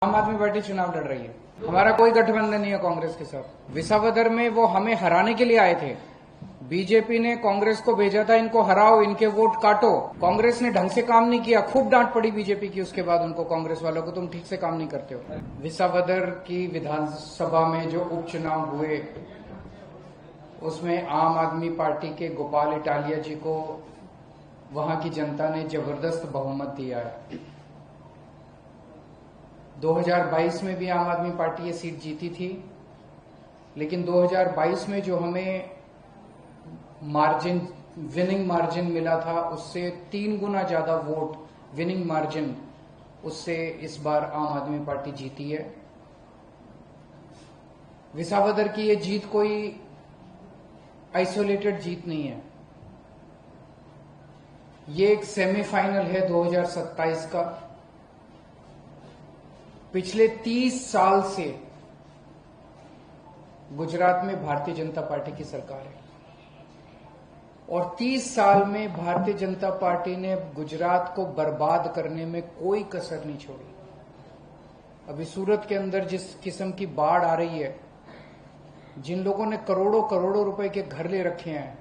आम आदमी पार्टी चुनाव लड़ रही है। हमारा कोई गठबंधन नहीं है कांग्रेस के साथ। विसावदर में वो हमें हराने के लिए आए थे। बीजेपी ने कांग्रेस को भेजा था, इनको हराओ, इनके वोट काटो। कांग्रेस ने ढंग से काम नहीं किया, खूब डांट पड़ी बीजेपी की। उसके बाद उनको, कांग्रेस वालों को, तुम ठीक से काम नहीं करते हो। विसावदर की विधानसभा में जो उपचुनाव हुए उसमें आम आदमी पार्टी के गोपाल इटालिया जी को वहां की जनता ने जबरदस्त बहुमत दिया है। 2022 में भी आम आदमी पार्टी ये सीट जीती थी, लेकिन 2022 में जो हमें मार्जिन, विनिंग मार्जिन मिला था, उससे 3 गुना ज्यादा वोट विनिंग मार्जिन, उससे इस बार आम आदमी पार्टी जीती है। विसावदर की ये जीत कोई आइसोलेटेड जीत नहीं है। ये एक सेमीफाइनल है 2027 का। पिछले 30 साल से गुजरात में भारतीय जनता पार्टी की सरकार है और 30 साल में भारतीय जनता पार्टी ने गुजरात को बर्बाद करने में कोई कसर नहीं छोड़ी। अभी सूरत के अंदर जिस किस्म की बाढ़ आ रही है, जिन लोगों ने करोड़ों करोड़ों रुपए के घर ले रखे हैं,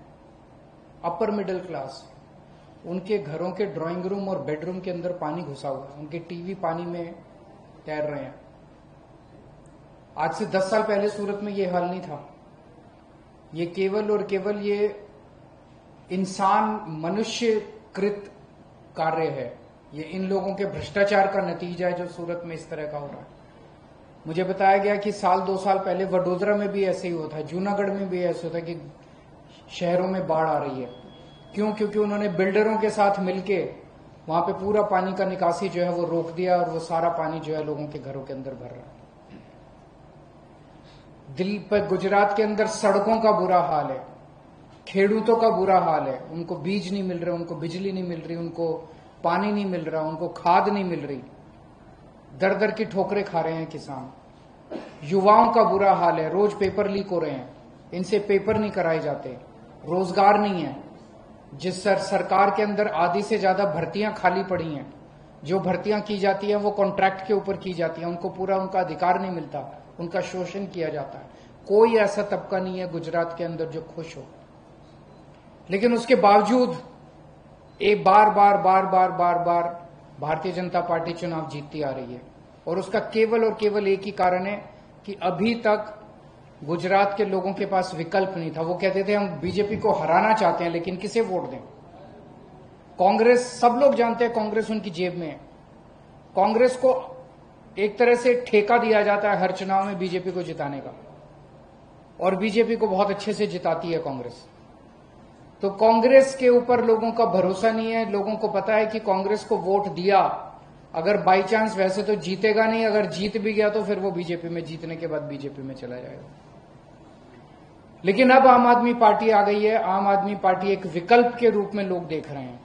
अपर मिडिल क्लास, उनके घरों के ड्राइंग रूम और बेडरूम के अंदर पानी घुसा हुआ है, उनके टीवी पानी में तैर रहे हैं। आज से 10 साल पहले सूरत में ये हाल नहीं था। ये केवल और केवल ये इंसान मनुष्यकृत कार्य है। ये इन लोगों के भ्रष्टाचार का नतीजा है जो सूरत में इस तरह का हो रहा है। मुझे बताया गया कि 2 साल पहले वडोदरा में भी ऐसे ही हुआ था, जूनागढ़ में भी ऐसे होता कि शहरों में बाढ़ आ रही है। क्यों? क्योंकि उन्होंने बिल्डरों के साथ मिलके वहां पे पूरा पानी का निकासी जो है वो रोक दिया और वो सारा पानी जो है लोगों के घरों के अंदर भर रहा है। दिल्ली पर, गुजरात के अंदर सड़कों का बुरा हाल है, खेडूतों का बुरा हाल है। उनको बीज नहीं मिल रहे, उनको बिजली नहीं मिल रही, उनको पानी नहीं मिल रहा, उनको खाद नहीं मिल रही। दर दर की ठोकरें खा रहे हैं किसान। युवाओं का बुरा हाल है, रोज पेपर लीक हो रहे हैं, इनसे पेपर नहीं कराए जाते। रोजगार नहीं है। जिस सरकार के अंदर आधी से ज्यादा भर्तियां खाली पड़ी हैं, जो भर्तियां की जाती हैं वो कॉन्ट्रैक्ट के ऊपर की जाती हैं, उनको पूरा उनका अधिकार नहीं मिलता, उनका शोषण किया जाता है। कोई ऐसा तबका नहीं है गुजरात के अंदर जो खुश हो। लेकिन उसके बावजूद एक बार बार भारतीय जनता पार्टी चुनाव जीतती आ रही है और उसका केवल और केवल एक ही कारण है कि अभी तक गुजरात के लोगों के पास विकल्प नहीं था। वो कहते थे हम बीजेपी को हराना चाहते हैं, लेकिन किसे वोट दें? कांग्रेस, सब लोग जानते हैं कांग्रेस उनकी जेब में है। कांग्रेस को एक तरह से ठेका दिया जाता है हर चुनाव में बीजेपी को जिताने का, और बीजेपी को बहुत अच्छे से जिताती है कांग्रेस। तो कांग्रेस के ऊपर लोगों का भरोसा नहीं है। लोगों को पता है कि कांग्रेस को वोट दिया, अगर बाई चांस, वैसे तो जीतेगा नहीं, अगर जीत भी गया तो फिर वो बीजेपी में, जीतने के बाद बीजेपी में चला जाएगा। लेकिन अब आम आदमी पार्टी आ गई है। आम आदमी पार्टी एक विकल्प के रूप में लोग देख रहे हैं।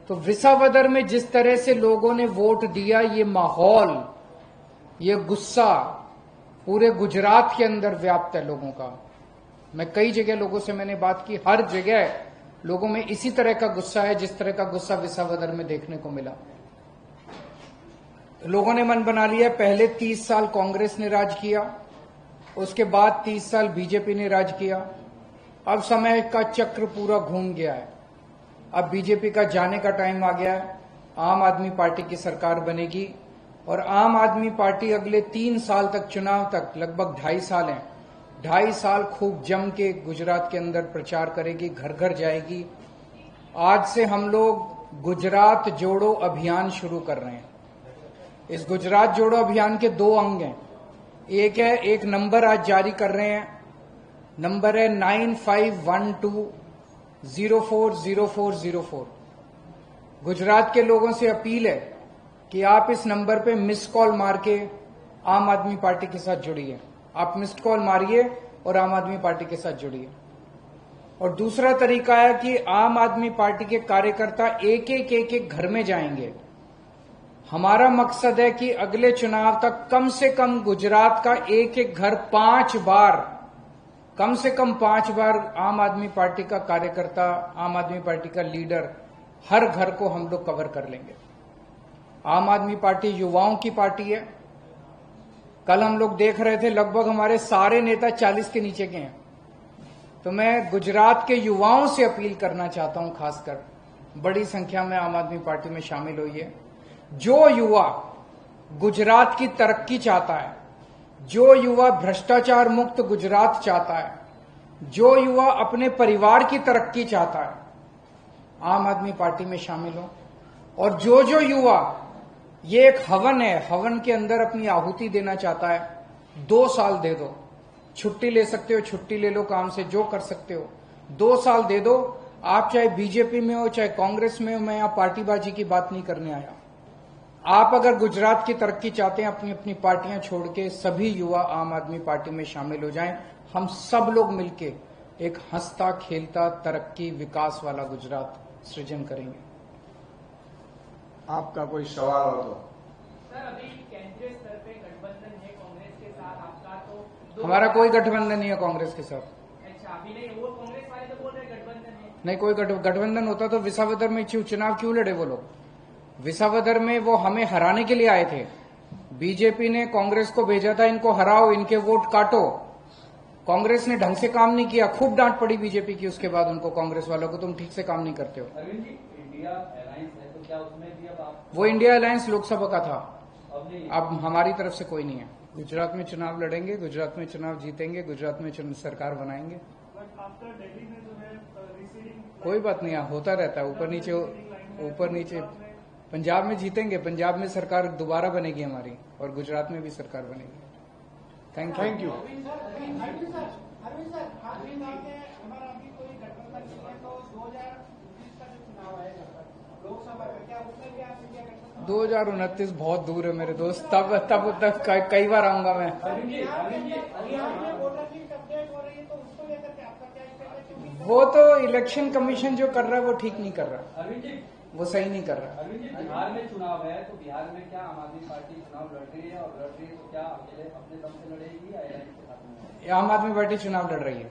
तो विसावदर में जिस तरह से लोगों ने वोट दिया, ये माहौल, ये गुस्सा पूरे गुजरात के अंदर व्याप्त है लोगों का। मैं कई जगह लोगों से मैंने बात की, हर जगह लोगों में इसी तरह का गुस्सा है जिस तरह का गुस्सा विसावदर में देखने को मिला। लोगों ने मन बना लिया, पहले 30 साल कांग्रेस ने राज किया, उसके बाद 30 साल बीजेपी ने राज किया। अब समय का चक्र पूरा घूम गया है। अब बीजेपी का जाने का टाइम आ गया है। आम आदमी पार्टी की सरकार बनेगी और आम आदमी पार्टी अगले 3 साल तक, चुनाव तक लगभग 2.5 साल हैं, 2.5 साल खूब जम के गुजरात के अंदर प्रचार करेगी, घर घर जाएगी। आज से हम लोग गुजरात जोड़ो अभियान शुरू कर रहे हैं। इस गुजरात जोड़ो अभियान के 2 अंग हैं। एक नंबर आज जारी कर रहे हैं, नंबर है 9512040404। गुजरात के लोगों से अपील है कि आप इस नंबर पे मिस कॉल मार के आम आदमी पार्टी के साथ जुड़िए। आप मिस्ड कॉल मारिए और आम आदमी पार्टी के साथ जुड़िए। और दूसरा तरीका है कि आम आदमी पार्टी के कार्यकर्ता एक एक घर में जाएंगे। हमारा मकसद है कि अगले चुनाव तक कम से कम गुजरात का एक घर 5 बार, कम से कम 5 बार आम आदमी पार्टी का कार्यकर्ता, आम आदमी पार्टी का लीडर, हर घर को हम लोग कवर कर लेंगे। आम आदमी पार्टी युवाओं की पार्टी है। कल हम लोग देख रहे थे लगभग हमारे सारे नेता 40 के नीचे के हैं। तो मैं गुजरात के युवाओं से अपील करना चाहता हूं, खासकर बड़ी संख्या में आम आदमी पार्टी में शामिल होइए। जो युवा गुजरात की तरक्की चाहता है, जो युवा भ्रष्टाचार मुक्त गुजरात चाहता है, जो युवा अपने परिवार की तरक्की चाहता है, आम आदमी पार्टी में शामिल हो। और जो युवा, ये एक हवन है, हवन के अंदर अपनी आहुति देना चाहता है, 2 साल दे दो, छुट्टी ले सकते हो, छुट्टी ले लो काम से, जो कर सकते हो, 2 साल दे दो। आप चाहे बीजेपी में हो चाहे कांग्रेस में हो, मैं यहां पार्टीबाजी की बात नहीं करने आया। आप अगर गुजरात की तरक्की चाहते हैं, अपनी अपनी पार्टियां छोड़ के सभी युवा आम आदमी पार्टी में शामिल हो जाएं। हम सब लोग मिलके एक हंसता खेलता तरक्की विकास वाला गुजरात सृजन करेंगे। आपका कोई सवाल हो तो? सर, अभी केंद्रीय स्तर पे गठबंधन है कांग्रेस के साथ आपका, तो हमारा कोई गठबंधन नहीं है कांग्रेस के साथ। अच्छा, अभी नहीं, वो कांग्रेस वाले तो बोल रहे गठबंधन है। नहीं, कोई गठबंधन होता तो विसावदर में चुनाव क्यों लड़े वो लोग? विसावदर में वो हमें हराने के लिए आए थे। बीजेपी ने कांग्रेस को भेजा था, इनको हराओ, इनके वोट काटो। कांग्रेस ने ढंग से काम नहीं किया, खूब डांट पड़ी बीजेपी की उसके बाद उनको, कांग्रेस वालों को, तुम ठीक से काम नहीं करते हो। अरविंद जी, इंडिया अलायंस है तो क्या उसमें भी अब आप? वो इंडिया अलायंस लोकसभा का था, अब नहीं? अब हमारी तरफ से कोई नहीं है। गुजरात में चुनाव लड़ेंगे, गुजरात में चुनाव जीतेंगे, गुजरात में सरकार बनाएंगे। कोई बात नहीं, होता रहता है, ऊपर नीचे। पंजाब में जीतेंगे, पंजाब में सरकार दोबारा बनेगी हमारी, और गुजरात में भी सरकार बनेगी। Thank you. Thank you. Arvind sir, आपने कहा कि हमारा अभी कोई गठबंधन नहीं है, तो 2029 का जो चुनाव आएगा लोकसभा का, क्या उसमें भी आप इंडिया गठबंधन? 2029 बहुत दूर है मेरे दोस्त, तब कई बार आऊंगा मैं। बिहार में वोटर लिस्ट अपडेट हो रही है, तो उसको लेकर के आपका क्या स्टेटस है? वो तो इलेक्शन कमीशन जो कर रहा है वो ठीक नहीं कर रहा, अरविंद जी, वो सही नहीं कर रहा। अरविंद जी, बिहार में चुनाव है तो बिहार में क्या आम आदमी पार्टी चुनाव लड़ रही है, और लड़ रही है तो क्या अकेले अपने दम से लड़ेगी या अलायंस के साथ में? आम आदमी पार्टी चुनाव लड़ रही है।